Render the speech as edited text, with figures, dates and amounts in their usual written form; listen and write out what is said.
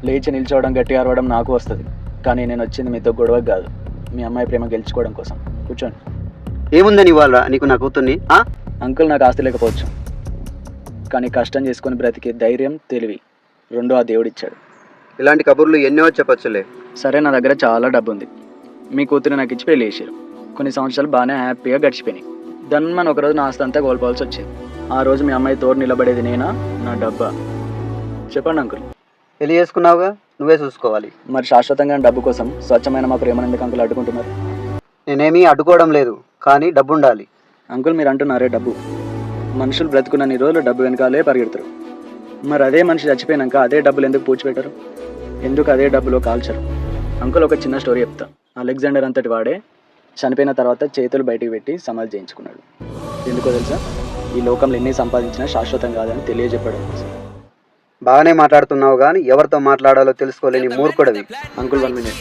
లేచి నిల్చోవడం గట్టిగా అరవడం నాకు వస్తుంది, కానీ నేను వచ్చింది మీతో గొడవకు కాదు, మీ అమ్మాయి ప్రేమ గెలుచుకోవడం కోసం. కూర్చోండి. ఏముందని ఇవాళ నీకు నా కూతుర్ని? అంకుల్ నాకు ఆస్తి లేకపోవచ్చు, కానీ కష్టం చేసుకొని బ్రతికే ధైర్యం, తెలివి రెండో ఆ దేవుడిచ్చాడు. ఇలాంటి కబుర్లు ఎన్నో చెప్పచ్చులే. సరే, నా దగ్గర చాలా డబ్బు ఉంది. మీ కూతురు నాకు ఇచ్చి పెళ్లి చేశారు. కొన్ని సంవత్సరాలు బాగానే హ్యాపీగా గడిచిపోయినాయి. దన్మని ఒకరోజు నా ఆస్తి అంతా కోల్పోవాల్సి వచ్చింది. ఆ రోజు మీ అమ్మాయి తోడు నిలబడేది నేనా, నా డబ్బా? చెప్పండి అంకుల్. పెళ్లి చేసుకున్నావుగా, నువ్వే చూసుకోవాలి. మరి శాశ్వతంగా డబ్బు కోసం స్వచ్ఛమైన మా ప్రేమను ఎందుకు అంకుల్ అడ్డుకుంటున్నారు? నేనేమీ అడ్డుకోవడం లేదు, కానీ డబ్బు ఉండాలి. అంకుల్, మీరు అంటున్నారే డబ్బు. మనుషులు బ్రతుకున్నన్ని రోజులు డబ్బు వెనకాలే పరిగెడతారు. మరి అదే మనిషి చచ్చిపోయినాక అదే డబ్బులు ఎందుకు పూడ్చిపెట్టరు? ఎందుకు అదే డబ్బులో కాల్చరు? అంకుల్, ఒక చిన్న స్టోరీ చెప్తా. అలెగ్జాండర్ అంతటి వాడే చనిపోయిన తర్వాత చేతులు బయటికి పెట్టి సమాధి చేయించుకున్నాడు. ఎందుకో తెలుసా? ఈ లోకంలో ఎన్ని సంపాదించినా శాశ్వతం కాదని తెలియజెప్పడం కోసం. బాగానే మాట్లాడుతున్నావు, కానీ ఎవరితో మాట్లాడాలో తెలుసుకోలేని మూర్ఖుడివి. Uncle, 1 minute.